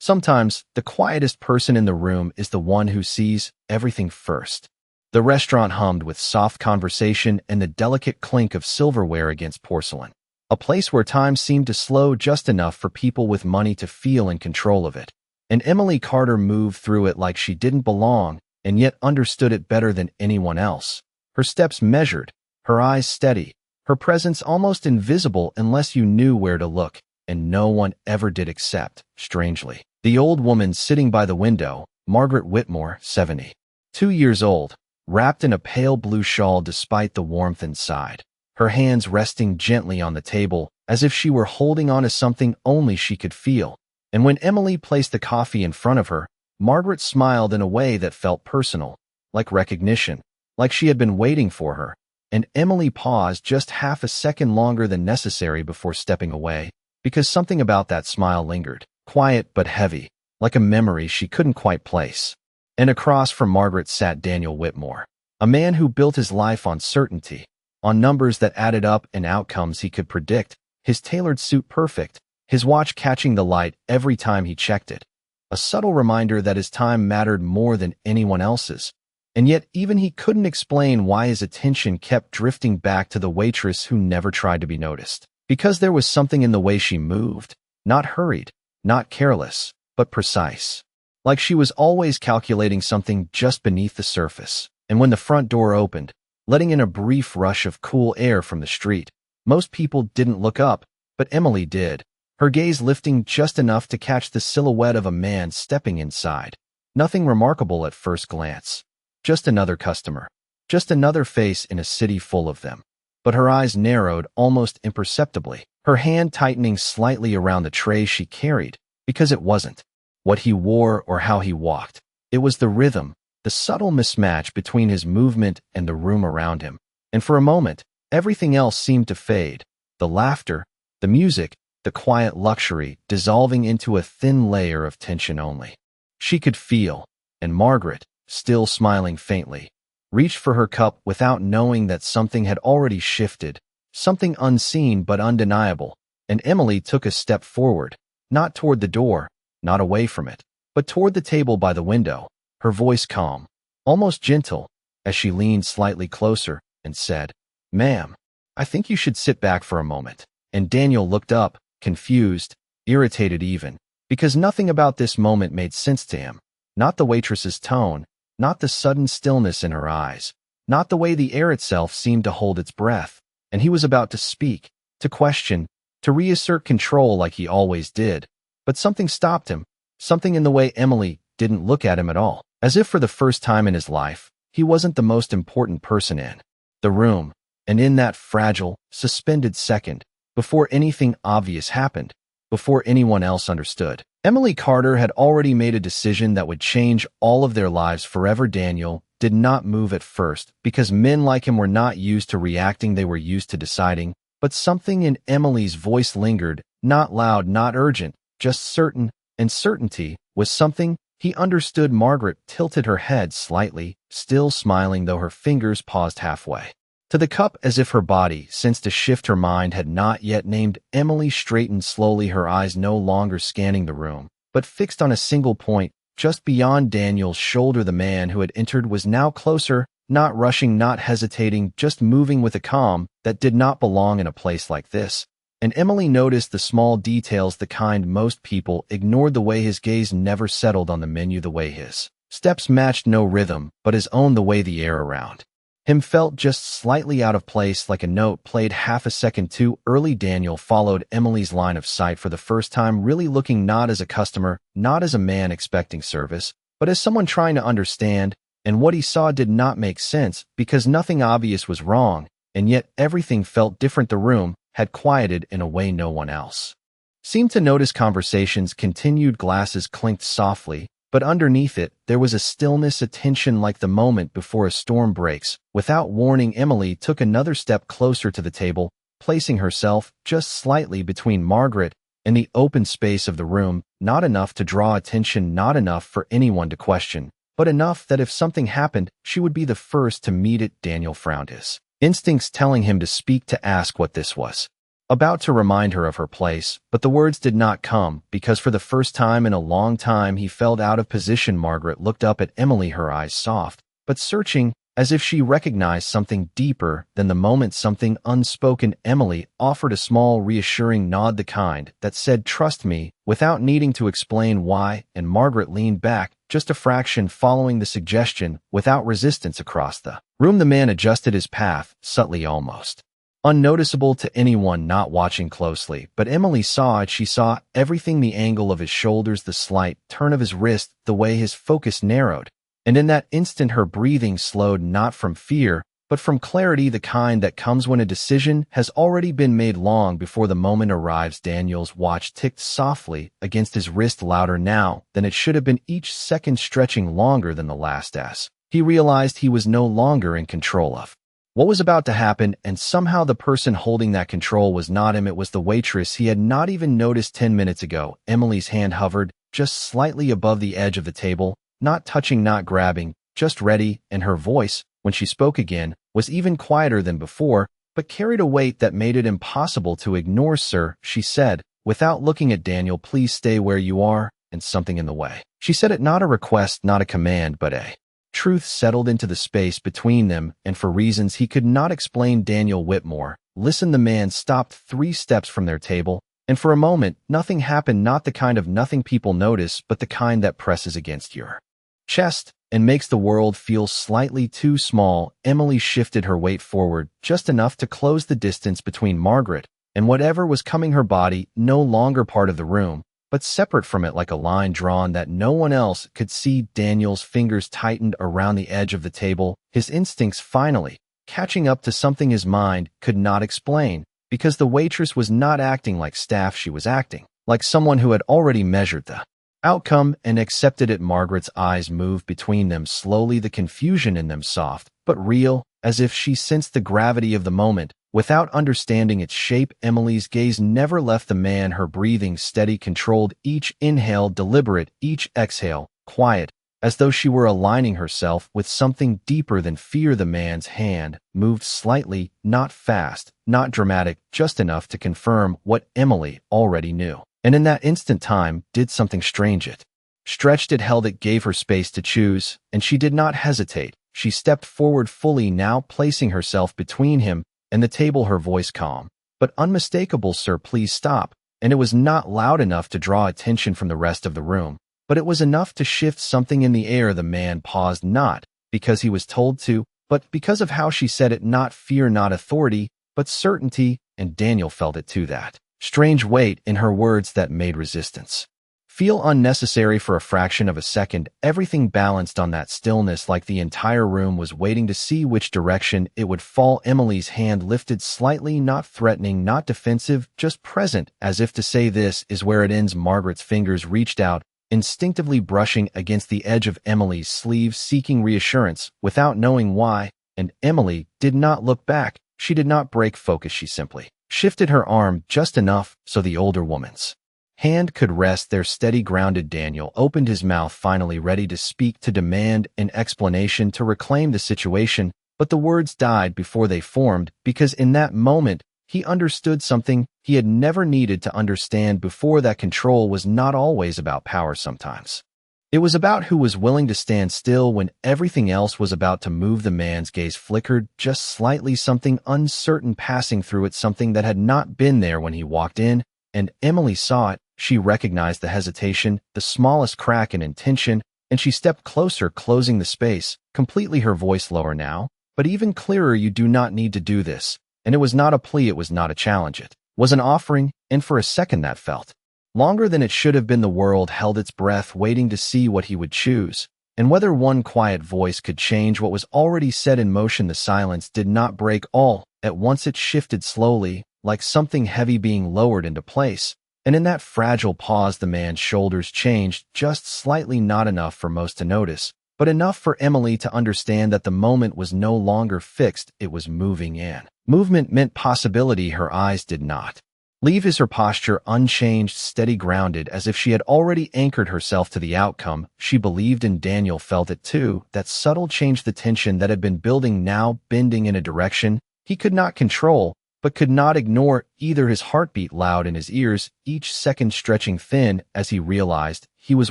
Sometimes, the quietest person in the room is the one who sees everything first. The restaurant hummed with soft conversation and the delicate clink of silverware against porcelain. A place where time seemed to slow just enough for people with money to feel in control of it. And Emily Carter moved through it like she didn't belong, and yet understood it better than anyone else. Her steps measured, her eyes steady, her presence almost invisible unless you knew where to look, and no one ever did except, strangely, the old woman sitting by the window, Margaret Whitmore, 70. 2 years old, wrapped in a pale blue shawl despite the warmth inside, her hands resting gently on the table as if she were holding on to something only she could feel. And when Emily placed the coffee in front of her, Margaret smiled in a way that felt personal, like recognition, like she had been waiting for her. And Emily paused just half a second longer than necessary before stepping away, because something about that smile lingered, quiet but heavy, like a memory she couldn't quite place. And across from Margaret sat Daniel Whitmore, a man who built his life on certainty, on numbers that added up and outcomes he could predict, his tailored suit perfect, his watch catching the light every time he checked it. A subtle reminder that his time mattered more than anyone else's. And yet even he couldn't explain why his attention kept drifting back to the waitress who never tried to be noticed. Because there was something in the way she moved, not hurried, not careless, but precise. Like she was always calculating something just beneath the surface. And when the front door opened, letting in a brief rush of cool air from the street, most people didn't look up, but Emily did, her gaze lifting just enough to catch the silhouette of a man stepping inside. Nothing remarkable at first glance. Just another customer. Just another face in a city full of them. But her eyes narrowed almost imperceptibly, her hand tightening slightly around the tray she carried, because it wasn't what he wore or how he walked. It was the rhythm, the subtle mismatch between his movement and the room around him. And for a moment, everything else seemed to fade. The laughter, the music, the quiet luxury dissolving into a thin layer of tension only. She could feel, and Margaret, still smiling faintly, reached for her cup without knowing that something had already shifted, something unseen but undeniable, and Emily took a step forward, not toward the door, not away from it, but toward the table by the window, her voice calm, almost gentle, as she leaned slightly closer and said, "Ma'am, I think you should sit back for a moment." And Daniel looked up, confused, irritated even, because nothing about this moment made sense to him. Not the waitress's tone, not the sudden stillness in her eyes, not the way the air itself seemed to hold its breath. And he was about to speak, to question, to reassert control like he always did. But something stopped him, something in the way Emily didn't look at him at all, as if for the first time in his life, he wasn't the most important person in the room. And in that fragile, suspended second, before anything obvious happened, before anyone else understood, Emily Carter had already made a decision that would change all of their lives forever. Daniel did not move at first because men like him were not used to reacting, they were used to deciding. But something in Emily's voice lingered, not loud, not urgent, just certain, and certainty was something he understood. Margaret tilted her head slightly, still smiling though her fingers paused halfway to the cup as if her body sensed a shift her mind had not yet named. Emily straightened slowly, her eyes no longer scanning the room, but fixed on a single point, just beyond Daniel's shoulder. The man who had entered was now closer, not rushing, not hesitating, just moving with a calm that did not belong in a place like this. And Emily noticed the small details, the kind most people ignored, the way his gaze never settled on the menu, the way his steps matched no rhythm but his own, the way the air around him felt just slightly out of place, like a note played half a second too early. Daniel followed Emily's line of sight for the first time, really looking not as a customer, not as a man expecting service, but as someone trying to understand. And what he saw did not make sense, because nothing obvious was wrong, and yet everything felt different. The room had quieted in a way no one else seemed to notice. Conversations continued, glasses clinked softly, but underneath it, there was a stillness, a tension like the moment before a storm breaks. Without warning, Emily took another step closer to the table, placing herself just slightly between Margaret and the open space of the room, not enough to draw attention, not enough for anyone to question, but enough that if something happened, she would be the first to meet it. Daniel frowned, his instincts telling him to speak, to ask what this was. about to remind her of her place, but the words did not come, because for the first time in a long time he felt out of position. Margaret looked up at Emily, her eyes soft, but searching, as if she recognized something deeper than the moment, something unspoken. Emily offered a small, reassuring nod, the kind that said, "Trust me," without needing to explain why, and Margaret leaned back, just a fraction, following the suggestion, without resistance. Across the room, the man adjusted his path, subtly, almost unnoticeable to anyone not watching closely, but Emily saw it. She saw everything: the angle of his shoulders, the slight turn of his wrist, the way his focus narrowed. And in that instant her breathing slowed, not from fear, but from clarity, the kind that comes when a decision has already been made long before the moment arrives. Daniel's watch ticked softly against his wrist, louder now than it should have been, each second stretching longer than the last, as he realized he was no longer in control of what was about to happen, and somehow the person holding that control was not him. It was the waitress he had not even noticed 10 minutes ago. Emily's hand hovered just slightly above the edge of the table, not touching, not grabbing, just ready, and her voice, when she spoke again, was even quieter than before, but carried a weight that made it impossible to ignore. "Sir," she said, without looking at Daniel, "please stay where you are," and something in the way she said it, not a request, not a command, but a truth, settled into the space between them, and for reasons he could not explain. "Daniel Whitmore, listen." The man stopped 3 steps from their table, and for a moment, nothing happened, not the kind of nothing people notice, but the kind that presses against your chest and makes the world feel slightly too small. Emily shifted her weight forward, just enough to close the distance between Margaret and whatever was coming, her body no longer part of the room, but separate from it, like a line drawn that no one else could see. Daniel's fingers tightened around the edge of the table, his instincts finally catching up to something his mind could not explain, because the waitress was not acting like staff, she was acting like someone who had already measured the outcome and accepted it. Margaret's eyes moved between them slowly, the confusion in them soft but real, as if she sensed the gravity of the moment without understanding its shape. Emily's gaze never left the man, her breathing steady, controlled, each inhale deliberate, each exhale quiet, as though she were aligning herself with something deeper than fear. The man's hand moved slightly, not fast, not dramatic, just enough to confirm what Emily already knew. And in that instant, time did something strange. It stretched, it held, it gave her space to choose, and she did not hesitate. She stepped forward fully, now placing herself between him and the table, her voice calm but unmistakable. "Sir, please stop." And it was not loud enough to draw attention from the rest of the room, but it was enough to shift something in the air. The man paused, not because he was told to, but because of how she said it, not fear, not authority, but certainty, and Daniel felt it too, that strange weight in her words that made resistance feel unnecessary. For a fraction of a second, everything balanced on that stillness, like the entire room was waiting to see which direction it would fall. Emily's hand lifted slightly, not threatening, not defensive, just present, as if to say, "This is where it ends." Margaret's fingers reached out, instinctively brushing against the edge of Emily's sleeve, seeking reassurance, without knowing why, and Emily did not look back. She did not break focus, she simply shifted her arm just enough so the older woman's hand could rest there, steady, grounded. Daniel opened his mouth, finally ready to speak, to demand an explanation, to reclaim the situation, but the words died before they formed, because in that moment he understood something he had never needed to understand before, that control was not always about power. Sometimes it was about who was willing to stand still when everything else was about to move. The man's gaze flickered just slightly, something uncertain passing through it, something that had not been there when he walked in, and Emily saw it. She recognized the hesitation, the smallest crack in intention, and she stepped closer, closing the space completely, her voice lower now, but even clearer. "You do not need to do this." And it was not a plea, it was not a challenge, it was an offering, and for a second that felt longer than it should have been. The world held its breath, waiting to see what he would choose, and whether one quiet voice could change what was already set in motion. The silence did not break all at once, it shifted slowly, like something heavy being lowered into place. And in that fragile pause, the man's shoulders changed just slightly, not enough for most to notice, but enough for Emily to understand that the moment was no longer fixed, it was moving in. Movement meant possibility. Her eyes did not leave his, her posture unchanged, steady, grounded, as if she had already anchored herself to the outcome she believed in. Daniel felt it too, that subtle change, the tension that had been building now bending in a direction he could not control, but could not ignore either. His heartbeat loud in his ears, each second stretching thin as he realized he was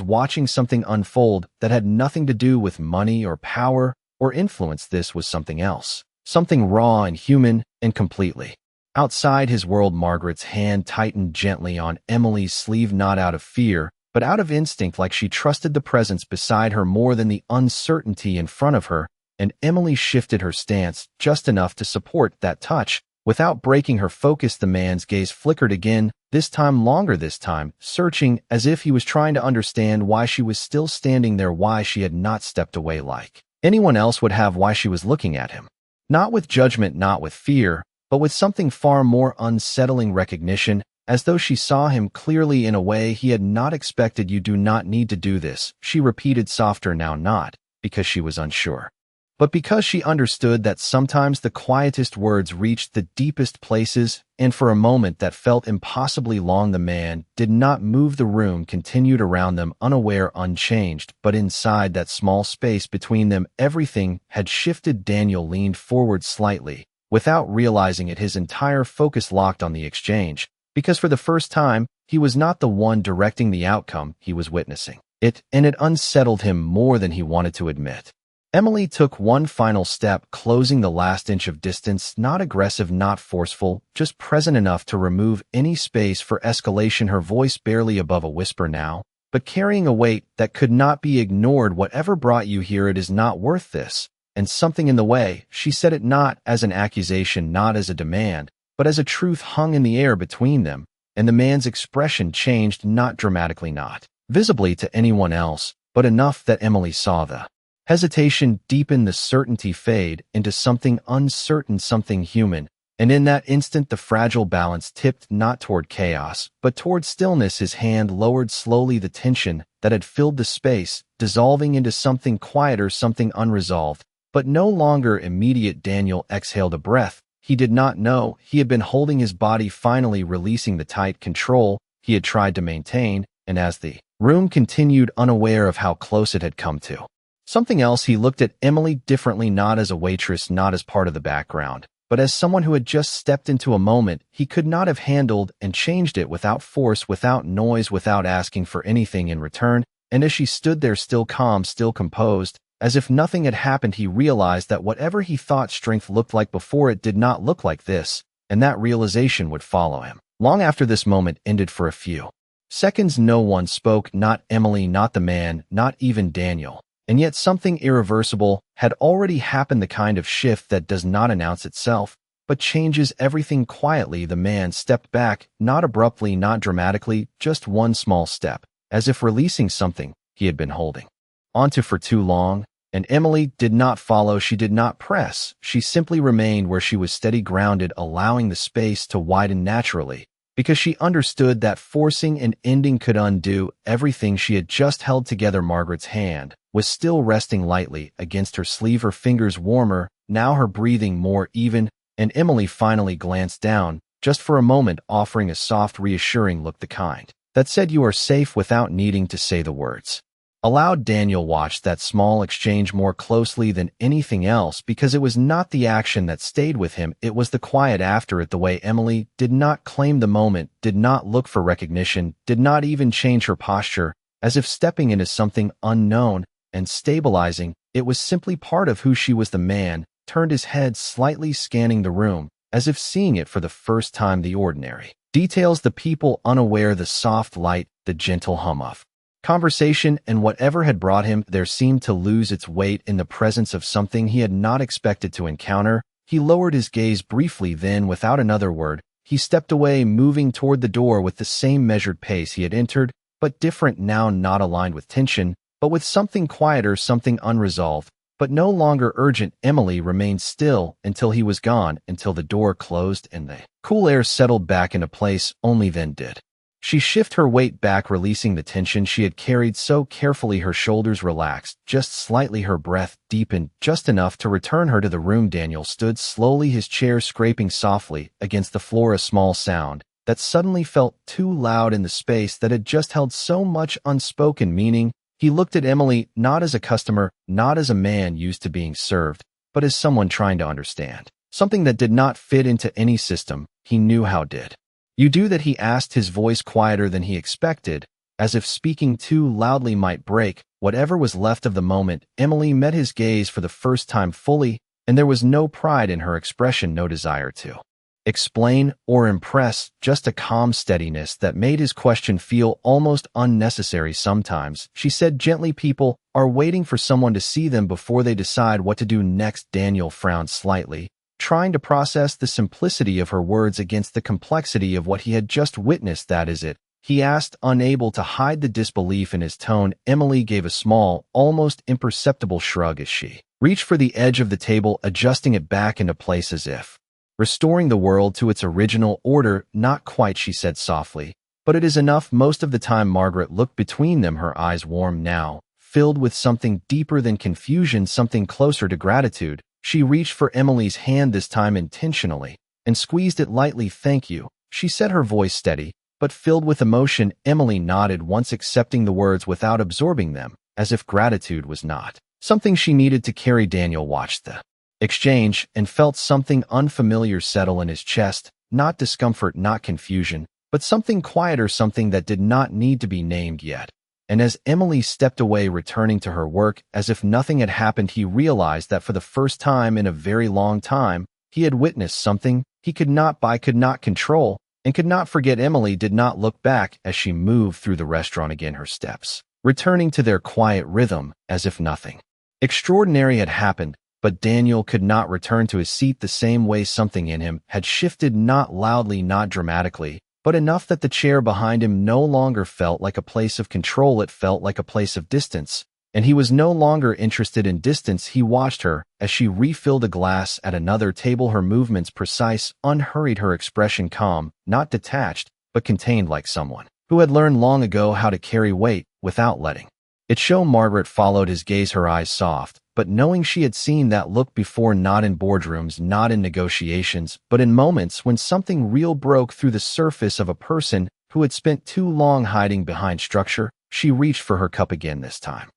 watching something unfold that had nothing to do with money or power or influence. This was something else, something raw and human and completely outside his world. Margaret's hand tightened gently on Emily's sleeve, not out of fear, but out of instinct, like she trusted the presence beside her more than the uncertainty in front of her, and Emily shifted her stance just enough to support that touch. Without breaking her focus, the man's gaze flickered again, this time longer, this time searching, as if he was trying to understand why she was still standing there, why she had not stepped away like anyone else would have, why she was looking at him. Not with judgment, not with fear, but with something far more unsettling, recognition, as though she saw him clearly in a way he had not expected. You do not need to do this, she repeated softer now, not because she was unsure, but because she understood that sometimes the quietest words reached the deepest places. And for a moment that felt impossibly long, the man did not move. The room continued around them, unaware, unchanged, but inside that small space between them, everything had shifted. Daniel leaned forward slightly. Without realizing it, his entire focus locked on the exchange, because for the first time, he was not the one directing the outcome, he was witnessing it, and it unsettled him more than he wanted to admit. Emily took one final step, closing the last inch of distance, not aggressive, not forceful, just present enough to remove any space for escalation, her voice barely above a whisper now, but carrying a weight that could not be ignored. Whatever brought you here, it is not worth this. And something in the way she said it, not as an accusation, not as a demand, but as a truth, hung in the air between them, and the man's expression changed, not dramatically, not visibly to anyone else, but enough that Emily saw the hesitation deepen, the certainty fade into something uncertain, something human, and in that instant the fragile balance tipped, not toward chaos, but toward stillness. His hand lowered slowly, the tension that had filled the space dissolving into something quieter, something unresolved, but no longer immediate. Daniel exhaled a breath. He did not know he had been holding his body, finally releasing the tight control he had tried to maintain, and as the room continued, unaware of how close it had come to something else, he looked at Emily differently, not as a waitress, not as part of the background, but as someone who had just stepped into a moment he could not have handled and changed it without force, without noise, without asking for anything in return. And as she stood there, still calm, still composed, as if nothing had happened, he realized that whatever he thought strength looked like before, it did not look like this, and that realization would follow him long after this moment ended. For a few seconds no one spoke, not Emily, not the man, not even Daniel. And yet something irreversible had already happened, the kind of shift that does not announce itself, but changes everything quietly. The man stepped back, not abruptly, not dramatically, just one small step, as if releasing something he had been holding onto for too long. And Emily did not follow, she did not press, she simply remained where she was, steady, grounded, allowing the space to widen naturally, because she understood that forcing an ending could undo everything she had just held together. Margaret's hand was still resting lightly against her sleeve, her fingers warmer, now her breathing more even, and Emily finally glanced down, just for a moment, offering a soft, reassuring look, the kind that said you are safe without needing to say the words aloud. Daniel watched that small exchange more closely than anything else, because it was not the action that stayed with him, it was the quiet after it, the way Emily did not claim the moment, did not look for recognition, did not even change her posture, as if stepping into something unknown and stabilizing. It was simply part of who she was. The man turned his head slightly, scanning the room, as if seeing it for the first time, the ordinary details, the people unaware, the soft light, the gentle hum of conversation, and whatever had brought him there seemed to lose its weight in the presence of something he had not expected to encounter. He lowered his gaze briefly, then without another word, he stepped away, moving toward the door with the same measured pace he had entered, but different now, not aligned with tension, but with something quieter, something unresolved, but no longer urgent. Emily remained still until he was gone, until the door closed and the cool air settled back into place. Only then did she shift her weight back, releasing the tension she had carried so carefully. Her shoulders relaxed just slightly, her breath deepened just enough to return her to the room. Daniel stood slowly, his chair scraping softly against the floor, a small sound that suddenly felt too loud in the space that had just held so much unspoken meaning. He looked at Emily, not as a customer, not as a man used to being served, but as someone trying to understand Something that did not fit into any system he knew how did. You do that, he asked, his voice quieter than he expected, as if speaking too loudly might break whatever was left of the moment. Emily met his gaze for the first time fully, and there was no pride in her expression, no desire to explain or impress, just a calm steadiness that made his question feel almost unnecessary sometimes. She said gently, "People are waiting for someone to see them before they decide what to do next." Daniel frowned slightly, trying to process the simplicity of her words against the complexity of what he had just witnessed. "That is it?" he asked, unable to hide the disbelief in his tone. Emily gave a small, almost imperceptible shrug as she reached for the edge of the table, adjusting it back into place as if restoring the world to its original order. "Not quite," she said softly, "but it is enough most of the time." Margaret looked between them, her eyes warm now, filled with something deeper than confusion, something closer to gratitude. She reached for Emily's hand, this time intentionally, and squeezed it lightly. "Thank you," she said, her voice steady, but filled with emotion. Emily nodded, once accepting the words without absorbing them, as if gratitude was not something she needed to carry. Daniel watched the exchange and felt something unfamiliar settle in his chest, not discomfort, not confusion, but something quieter, something that did not need to be named yet. And as Emily stepped away, returning to her work as if nothing had happened, he realized that for the first time in a very long time, he had witnessed something he could not buy, could not control, and could not forget. Emily did not look back as she moved through the restaurant again, her steps returning to their quiet rhythm as if nothing extraordinary had happened. But Daniel could not return to his seat the same way. Something in him had shifted, not loudly, not dramatically, but enough that the chair behind him no longer felt like a place of control. It felt like a place of distance, and he was no longer interested in distance. He watched her as she refilled a glass at another table, her movements precise, unhurried, her expression calm, not detached, but contained, like someone who had learned long ago how to carry weight without letting it show. Margaret followed his gaze, her eyes soft, but knowing she had seen that look before, not in boardrooms, not in negotiations, but in moments when something real broke through the surface of a person who had spent too long hiding behind structure. She reached for her cup again, this time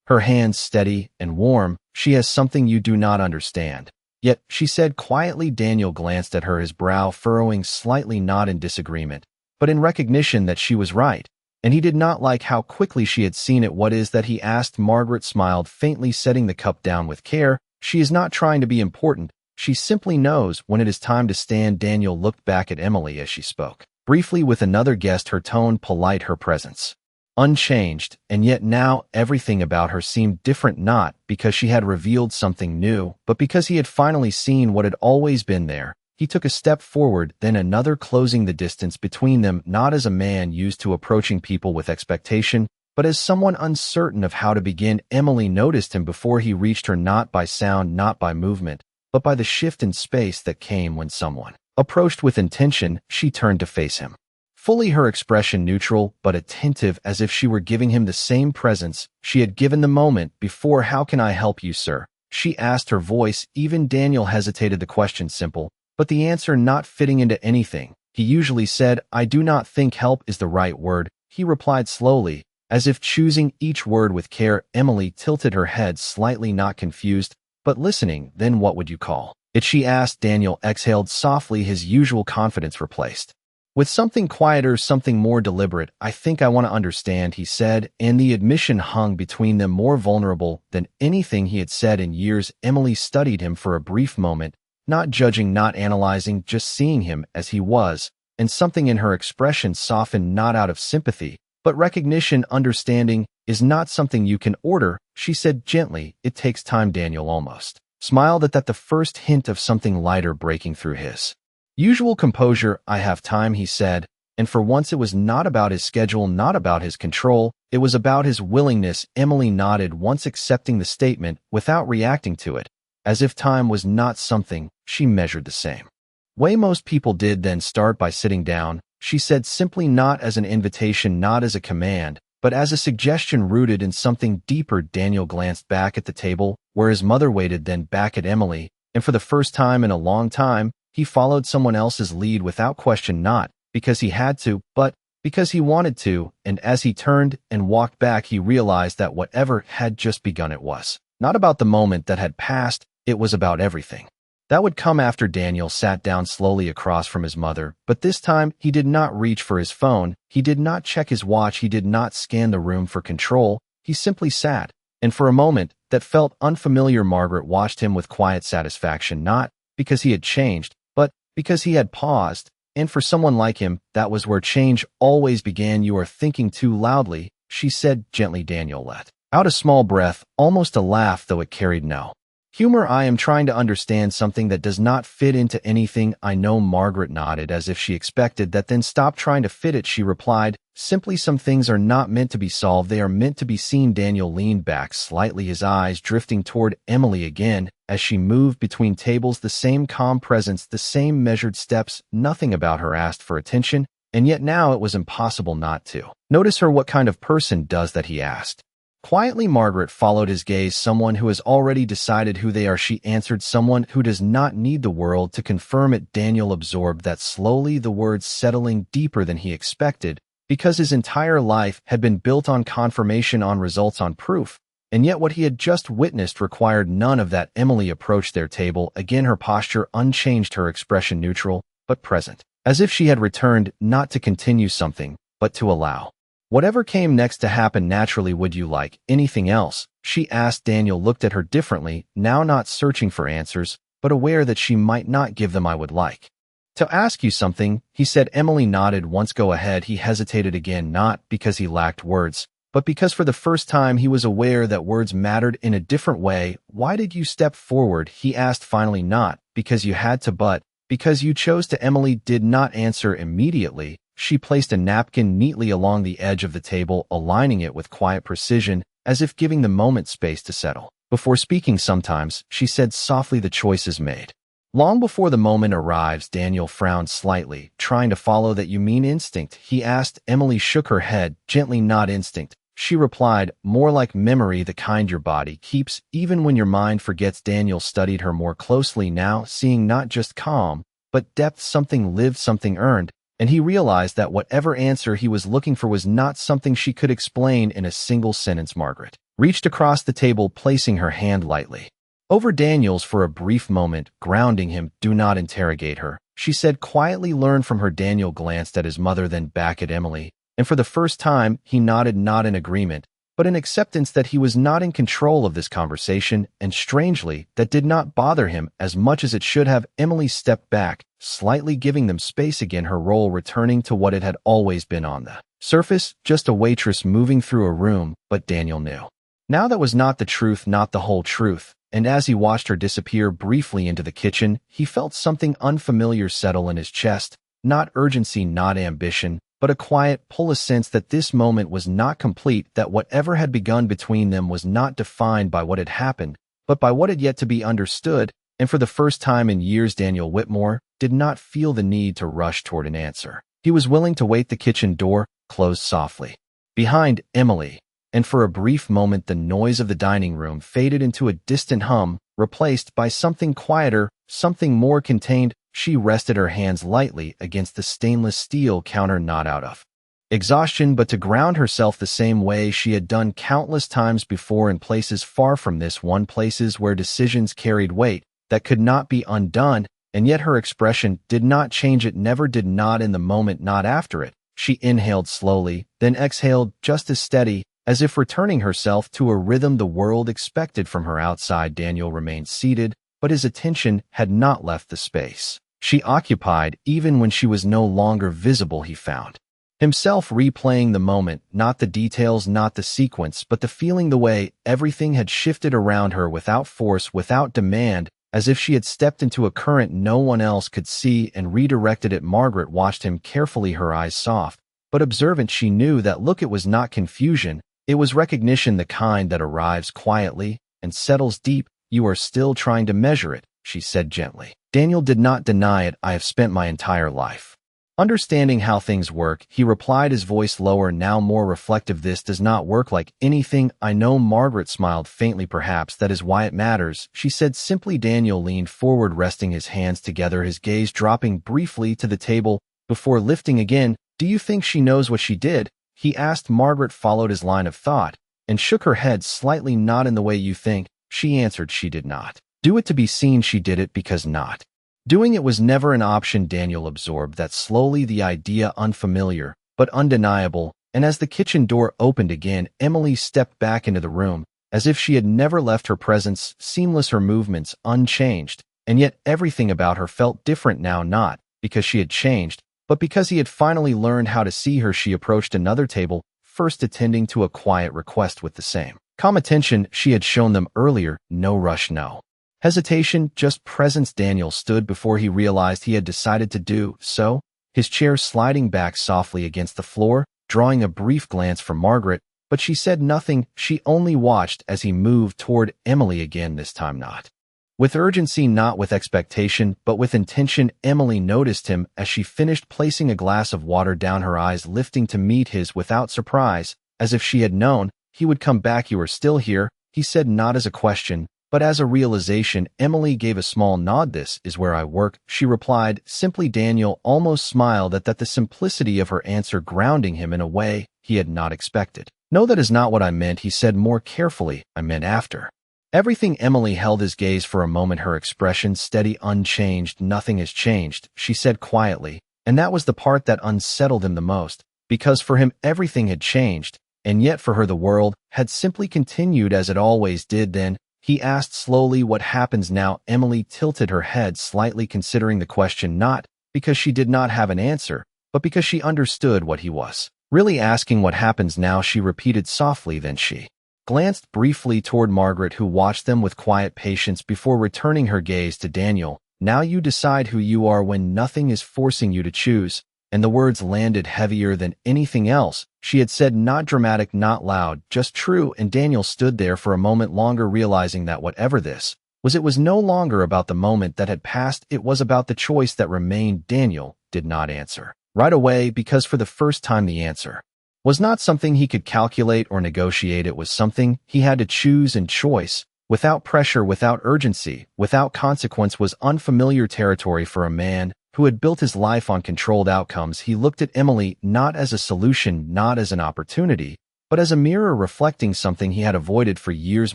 her hands steady and warm. "She has something you do not understand yet," she said quietly. Daniel glanced at her, his brow furrowing slightly, not in disagreement, but in recognition that she was right. And he did not like how quickly she had seen it. "What is that?" he asked. Margaret smiled faintly, setting the cup down with care. "She is not trying to be important. She simply knows when it is time to stand." Daniel looked back at Emily as she spoke briefly with another guest, her tone polite, her presence unchanged, and yet now everything about her seemed different, not because she had revealed something new, but because he had finally seen what had always been there. He took a step forward, then another, closing the distance between them, not as a man used to approaching people with expectation, but as someone uncertain of how to begin. Emily noticed him before he reached her, not by sound, not by movement, but by the shift in space that came when someone approached with intention. She turned to face him fully, her expression neutral but attentive, as if she were giving him the same presence she had given the moment before. "How can I help you, sir?" she asked, her voice even. Daniel hesitated, the question simple, but the answer not fitting into anything he usually said. "I do not think help is the right word," he replied slowly, as if choosing each word with care. Emily tilted her head slightly, not confused, but listening. "Then what would you call it?" she asked. Daniel exhaled softly, his usual confidence replaced with something quieter, something more deliberate. "I think I want to understand," he said, and the admission hung between them more vulnerable than anything he had said in years. Emily studied him for a brief moment, not judging, not analyzing, just seeing him as he was, and something in her expression softened, not out of sympathy, but recognition. "Understanding is not something you can order," she said gently. "It takes time." Daniel almost smiled at that, the first hint of something lighter breaking through his usual composure. "I have time," he said, and for once it was not about his schedule, not about his control, it was about his willingness. Emily nodded, once accepting the statement without reacting to it, as if time was not something she measured the same way most people did. "Then start by sitting down," she said simply, not as an invitation, not as a command, but as a suggestion rooted in something deeper. Daniel glanced back at the table where his mother waited, then back at Emily, and for the first time in a long time, he followed someone else's lead without question, not because he had to, but because he wanted to. And as he turned and walked back, he realized that whatever had just begun, it was not about the moment that had passed, it was about everything That would come after Daniel sat down slowly across from his mother, but this time he did not reach for his phone, he did not check his watch, he did not scan the room for control, he simply sat. And for a moment, that felt unfamiliar. Margaret watched him with quiet satisfaction, not because he had changed, but because he had paused. And for someone like him, that was where change always began. You are thinking too loudly, she said gently. Daniel let out a small breath, almost a laugh, though it carried no humor. I am trying to understand something that does not fit into anything I know. Margaret nodded as if she expected that, then stop trying to fit it, she replied. Simply, some things are not meant to be solved, they are meant to be seen. Daniel leaned back slightly, his eyes drifting toward Emily again as she moved between tables, the same calm presence, the same measured steps. Nothing about her asked for attention, and yet now it was impossible not to notice her. What kind of person does that, he asked. Quietly, Margaret followed his gaze. Someone who has already decided who they are, she answered. Someone who does not need the world to confirm it. Daniel absorbed that slowly, the words settling deeper than he expected, because his entire life had been built on confirmation, on results, on proof. And yet what he had just witnessed required none of that. Emily approached their table, again her posture unchanged, her expression neutral but present, as if she had returned not to continue something, but to allow whatever came next to happen naturally. Would you like anything else? She asked. Daniel looked at her differently, now not searching for answers, but aware that she might not give them. I would like to ask you something, he said. Emily nodded once. Go ahead. He hesitated again, not because he lacked words, but because for the first time he was aware that words mattered in a different way. Why did you step forward? He asked finally. Not because you had to, but because you chose to. Emily did not answer immediately. She placed a napkin neatly along the edge of the table, aligning it with quiet precision, as if giving the moment space to settle before speaking. Sometimes, she said softly, the choice is made long before the moment arrives. Daniel frowned slightly, trying to follow that. You mean instinct? He asked. Emily shook her head gently. Not instinct, she replied, more like memory, the kind your body keeps even when your mind forgets. Daniel studied her more closely now, seeing not just calm, but depth, something lived, something earned. And he realized that whatever answer he was looking for was not something she could explain in a single sentence. Margaret reached across the table, placing her hand lightly over Daniel's for a brief moment, grounding him. Do not interrogate her, she said quietly. Learn from her. Daniel glanced at his mother, then back at Emily, and for the first time he nodded, not in agreement, but in acceptance that he was not in control of this conversation, and strangely, that did not bother him as much as it should have. Emily stepped back, slightly giving them space again, her role returning to what it had always been on the surface, just a waitress moving through a room. But Daniel knew now that was not the truth, not the whole truth, and as he watched her disappear briefly into the kitchen, he felt something unfamiliar settle in his chest, not urgency, not ambition, but a quiet pull, a sense that this moment was not complete, that whatever had begun between them was not defined by what had happened, but by what had yet to be understood. And for the first time in years, Daniel Whitmore did not feel the need to rush toward an answer. He was willing to wait. The kitchen door closed softly behind Emily, and for a brief moment the noise of the dining room faded into a distant hum, replaced by something quieter, something more contained. She rested her hands lightly against the stainless steel counter, not out of exhaustion, but to ground herself the same way she had done countless times before in places far from this one, places where decisions carried weight that could not be undone. And yet her expression did not change. It never did, not in the moment, not after it. She inhaled slowly, then exhaled just as steady, as if returning herself to a rhythm the world expected from her. Outside, Daniel remained seated, but his attention had not left the space she occupied. Even when she was no longer visible, he found himself replaying the moment, not the details, not the sequence, but the feeling, the way everything had shifted around her without force, without demand, as if she had stepped into a current no one else could see and redirected it. Margaret watched him carefully, her eyes soft but observant. She knew that look. It was not confusion, it was recognition, the kind that arrives quietly and settles deep. You are still trying to measure it, she said gently. Daniel did not deny it. I have spent my entire life understanding how things work, he replied, his voice lower, now more reflective. This does not work like anything I know. Margaret smiled faintly. Perhaps that is why it matters, she said simply. Daniel leaned forward, resting his hands together, his gaze dropping briefly to the table before lifting again. Do you think she knows what she did? He asked. Margaret followed his line of thought and shook her head slightly. Not in the way you think, she answered. She did not do it to be seen, she did it because not. Doing it was never an option. Daniel absorbed that slowly, the idea unfamiliar, but undeniable, and as the kitchen door opened again, Emily stepped back into the room, as if she had never left, her presence seamless, her movements unchanged, and yet everything about her felt different now, not because she had changed, but because he had finally learned how to see her. She approached another table, first attending to a quiet request with the same calm attention she had shown them earlier. No rush, no hesitation, just presence. Daniel stood before he realized he had decided to do so, his chair sliding back softly against the floor, drawing a brief glance from Margaret, but she said nothing. She only watched as he moved toward Emily again, this time not with urgency, not with expectation, but with intention. Emily noticed him as she finished placing a glass of water down, her eyes lifting to meet his without surprise, as if she had known he would come back. You are still here, he said, not as a question, but as a realization. Emily gave a small nod. This is where I work, she replied simply. Daniel almost smiled at the simplicity of her answer, grounding him in a way he had not expected. No, that is not what I meant, he said more carefully. I meant after everything. Emily held his gaze for a moment, her expression steady, unchanged. Nothing has changed, she said quietly, and that was the part that unsettled him the most, because for him everything had changed, and yet for her the world had simply continued as it always did. Then he asked slowly, what happens now? Emily tilted her head slightly, considering the question, not because she did not have an answer, but because she understood what he was really asking. What happens now? She repeated softly. Then she glanced briefly toward Margaret, who watched them with quiet patience before returning her gaze to Daniel. Now you decide who you are when nothing is forcing you to choose. And the words landed heavier than anything else she had said, not dramatic, not loud, just true. And Daniel stood there for a moment longer, realizing that whatever this was, it was no longer about the moment that had passed, it was about the choice that remained. Daniel did not answer right away, because for the first time the answer was not something he could calculate or negotiate. It was something he had to choose, and choice, without pressure, without urgency, without consequence, was unfamiliar territory for a man who had built his life on controlled outcomes. He looked at Emily not as a solution, not as an opportunity, but as a mirror reflecting something he had avoided for years.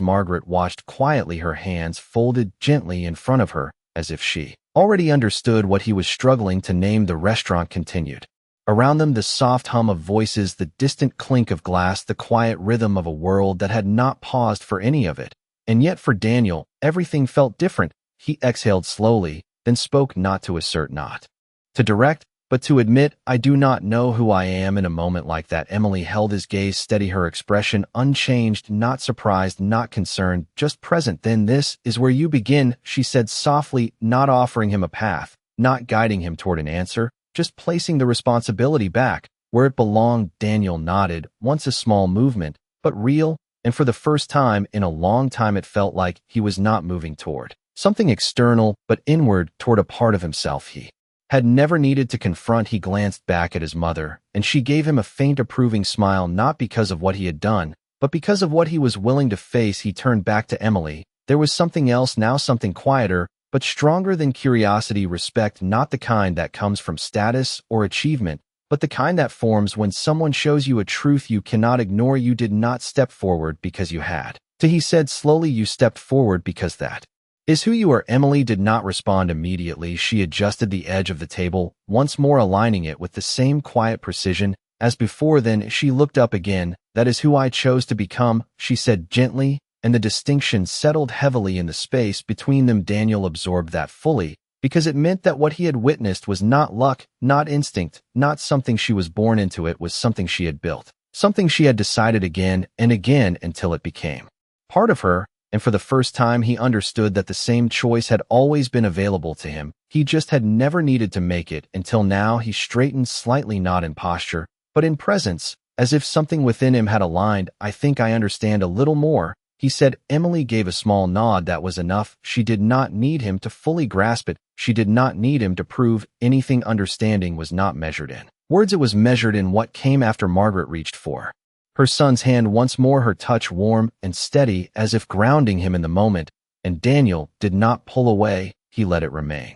Margaret watched quietly, her hands folded gently in front of her, as if she already understood what he was struggling to name. The restaurant continued. Around them, the soft hum of voices, the distant clink of glass, the quiet rhythm of a world that had not paused for any of it. And yet for Daniel, everything felt different. He exhaled slowly, then spoke, not to assert, not to direct, but to admit, I do not know who I am. In a moment like that, Emily held his gaze steady, her expression unchanged, not surprised, not concerned, just present. Then this is where you begin, she said softly, not offering him a path, not guiding him toward an answer, just placing the responsibility back where it belonged. Daniel nodded, once a small movement, but real, and for the first time in a long time it felt like he was not moving toward something external, but inward, toward a part of himself he had never needed to confront. He glanced back at his mother, and she gave him a faint approving smile, not because of what he had done, but because of what he was willing to face. He turned back to Emily. There was something else now, something quieter, but stronger than curiosity, respect, not the kind that comes from status or achievement, but the kind that forms when someone shows you a truth you cannot ignore. You did not step forward because you had to, he said slowly. You stepped forward because that is who you are. Emily did not respond immediately. She adjusted the edge of the table, once more aligning it with the same quiet precision as before. Then she looked up again. That is who I chose to become, she said gently, and the distinction settled heavily in the space between them. Daniel absorbed that fully, because it meant that what he had witnessed was not luck, not instinct, not something she was born into. It was something she had built, something she had decided again and again until it became part of her. And for the first time he understood that the same choice had always been available to him. He just had never needed to make it until now. He straightened slightly, not in posture, but in presence, as if something within him had aligned. I think I understand a little more, he said. Emily gave a small nod. That was enough. She did not need him to fully grasp it. She did not need him to prove anything. Understanding was not measured in words, it was measured in what came after. Margaret reached for her son's hand once more, her touch warm and steady, as if grounding him in the moment, and Daniel did not pull away. He let it remain.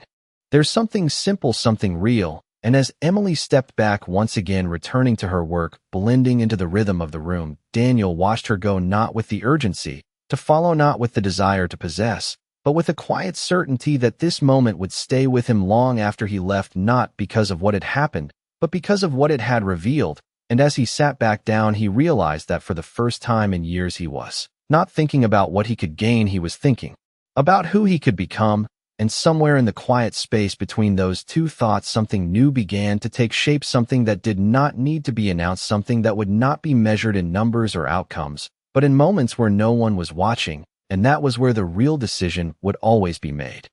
There's something simple, something real, and as Emily stepped back once again, returning to her work, blending into the rhythm of the room, Daniel watched her go, not with the urgency to follow, not with the desire to possess, but with a quiet certainty that this moment would stay with him long after he left, not because of what had happened, but because of what it had revealed. And as he sat back down, he realized that for the first time in years he was not thinking about what he could gain, he was thinking about who he could become. And somewhere in the quiet space between those two thoughts, something new began to take shape, something that did not need to be announced, something that would not be measured in numbers or outcomes, but in moments where no one was watching. And that was where the real decision would always be made.